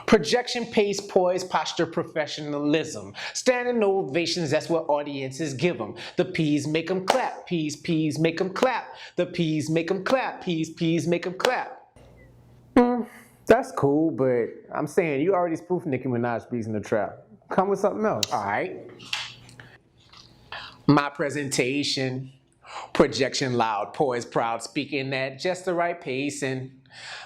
Projection, pace, poise, posture, professionalism. Standing ovations, that's what audiences give them. The P's make them clap. P's make them clap. The P's make them clap. P's make them clap. That's cool, but I'm saying you already spoofed Nicki Minaj beats in the trap. Come with something else. All right. My presentation. Projection loud, poise proud, speaking at just the right pace, and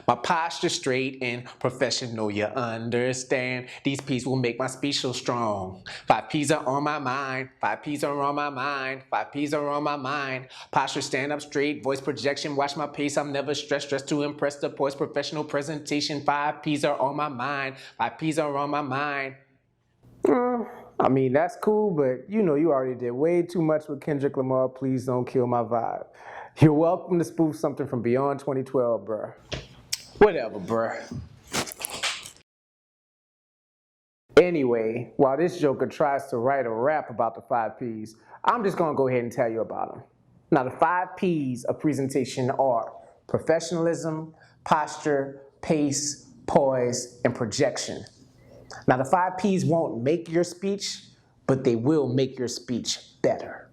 my posture straight and professional, you understand. These P's will make my speech so strong. 5 P's are on my mind, 5 P's are on my mind, 5 P's are on my mind. Posture, stand up straight, voice projection, watch my pace, I'm never stressed to impress the poise, professional presentation. 5 P's are on my mind, 5 P's are on my mind. I mean, that's cool, but you know you already did way too much with Kendrick Lamar. Please don't kill my vibe. You're welcome to spoof something from beyond 2012, bruh. Whatever, bruh. Anyway, while this joker tries to write a rap about the 5 P's, I'm just gonna go ahead and tell you about them. Now, the 5 P's of presentation are professionalism, posture, pace, poise, and projection. Now, the 5 P's won't make your speech, but they will make your speech better.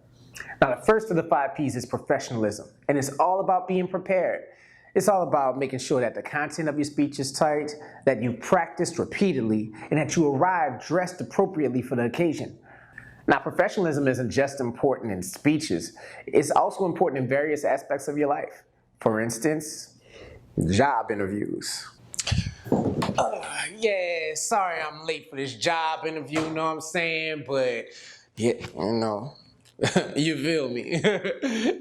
Now, the first of the 5 P's is professionalism, and it's all about being prepared. It's all about making sure that the content of your speech is tight, that you practiced repeatedly, and that you arrive dressed appropriately for the occasion. Now, professionalism isn't just important in speeches, it's also important in various aspects of your life. For instance, job interviews. Yeah, sorry I'm late for this job interview, you know what I'm saying? But, yeah, you know, you feel me?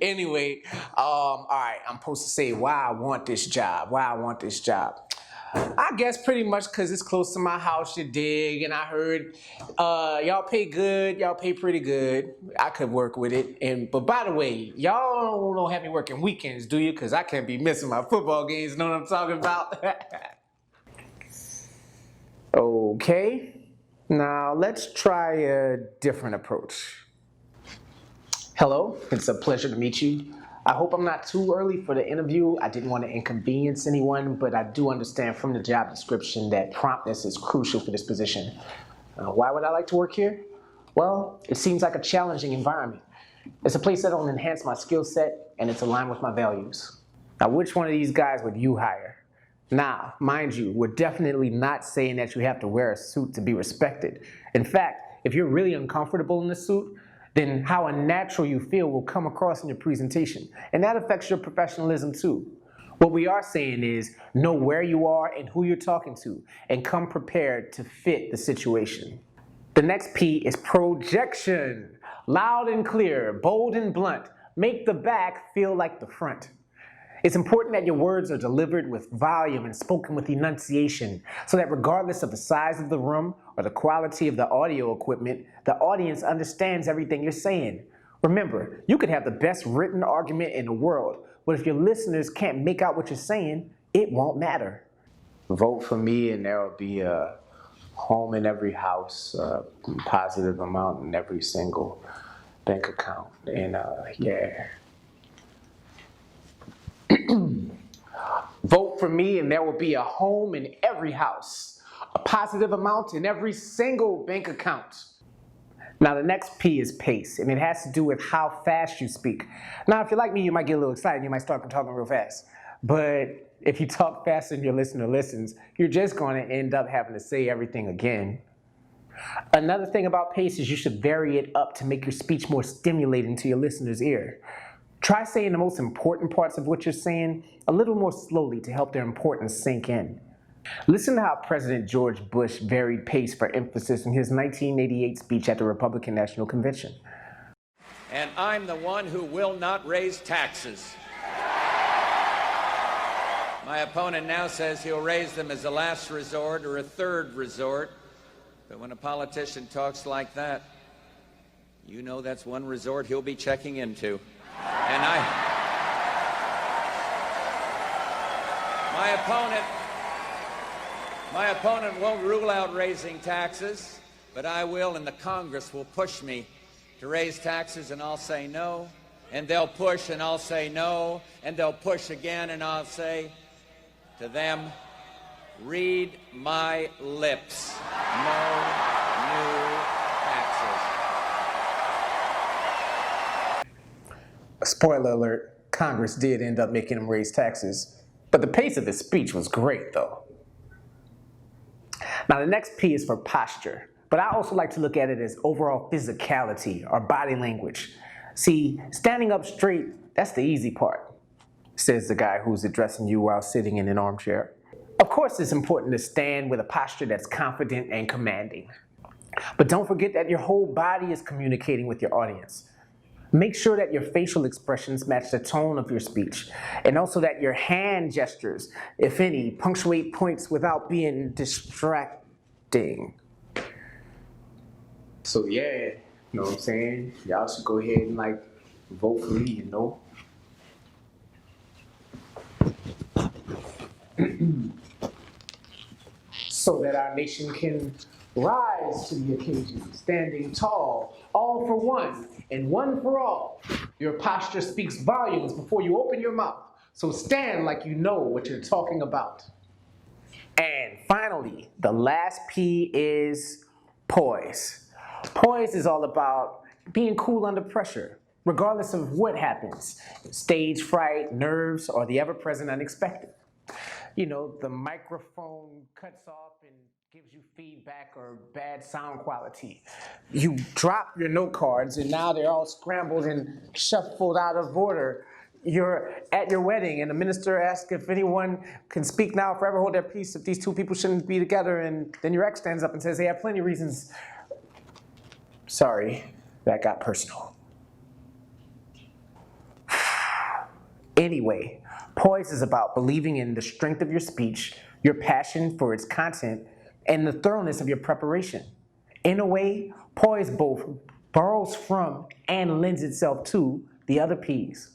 Anyway, all right, I'm supposed to say why I want this job, I guess pretty much because it's close to my house, you dig, and I heard y'all pay good, y'all pay pretty good. I could work with it. But by the way, y'all don't have me working weekends, do you? Because I can't be missing my football games, you know what I'm talking about? Okay, now let's try a different approach. Hello, it's a pleasure to meet you. I hope I'm not too early for the interview. I didn't want to inconvenience anyone, but I do understand from the job description that promptness is crucial for this position. Why would I like to work here? Well, it seems like a challenging environment. It's a place that will enhance my skill set, and it's aligned with my values. Now, which one of these guys would you hire? Now, mind you, we're definitely not saying that you have to wear a suit to be respected. In fact, if you're really uncomfortable in the suit, then how unnatural you feel will come across in your presentation, and that affects your professionalism too. What we are saying is, know where you are and who you're talking to, and come prepared to fit the situation. The next P is projection. Loud and clear, bold and blunt, make the back feel like the front. It's important that your words are delivered with volume and spoken with enunciation, so that regardless of the size of the room or the quality of the audio equipment, the audience understands everything you're saying. Remember, you could have the best written argument in the world, but if your listeners can't make out what you're saying, it won't matter. Vote for me and there will be a home in every house, a positive amount in every single bank account, and yeah. Vote for me and there will be a home in every house, a positive amount in every single bank account. Now, the next P is pace, and it has to do with how fast you speak. Now, if you're like me, you might get a little excited. You might start talking real fast. But if you talk faster than your listener listens, you're just going to end up having to say everything again. Another thing about pace is you should vary it up to make your speech more stimulating to your listener's ear. Try saying the most important parts of what you're saying a little more slowly to help their importance sink in. Listen to how President George Bush varied pace for emphasis in his 1988 speech at the Republican National Convention. And I'm the one who will not raise taxes. My opponent now says he'll raise them as a last resort or a third resort. But when a politician talks like that, you know that's one resort he'll be checking into. And my opponent won't rule out raising taxes, but I will, and the Congress will push me to raise taxes, and I'll say no, and they'll push, and I'll say no, and they'll push again, and I'll say to them, Read my lips. No new taxes. Spoiler alert, Congress did end up making him raise taxes, but the pace of his speech was great though. Now the next P is for posture, but I also like to look at it as overall physicality or body language. See, standing up straight, that's the easy part, says the guy who's addressing you while sitting in an armchair. Of course it's important to stand with a posture that's confident and commanding. But don't forget that your whole body is communicating with your audience. Make sure that your facial expressions match the tone of your speech, and also that your hand gestures, if any, punctuate points without being distracting. So yeah, you know what I'm saying? Y'all should go ahead and vote for me, you know? So that our nation can rise to the occasion, standing tall, all for one, and one for all. Your posture speaks volumes before you open your mouth, so stand like you know what you're talking about. And finally, the last P is poise. Poise is all about being cool under pressure, regardless of what happens, stage fright, nerves, or the ever-present unexpected. You know, the microphone cuts off and gives you feedback or bad sound quality. You drop your note cards and now they're all scrambled and shuffled out of order. You're at your wedding and the minister asks if anyone can speak now or forever hold their peace if these two people shouldn't be together, and then your ex stands up and says, hey, I have plenty of reasons. Sorry, that got personal. Anyway, poise is about believing in the strength of your speech, your passion for its content, and the thoroughness of your preparation. In a way, poise both borrows from and lends itself to the other P's.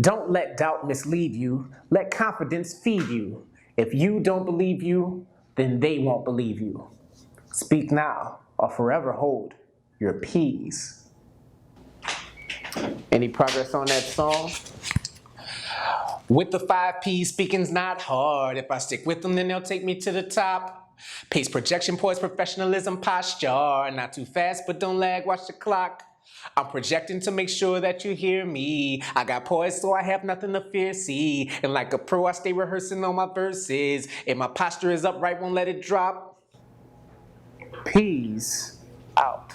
Don't let doubt mislead you. Let confidence feed you. If you don't believe you, then they won't believe you. Speak now or forever hold your P's. Any progress on that song? With the 5 P's, speaking's not hard. If I stick with them, then they'll take me to the top. Pace, projection, poise, professionalism, posture. Not too fast, but don't lag, watch the clock. I'm projecting to make sure that you hear me. I got poise, so I have nothing to fear, see. And like a pro, I stay rehearsing on my verses. If my posture is upright, won't let it drop. P's out.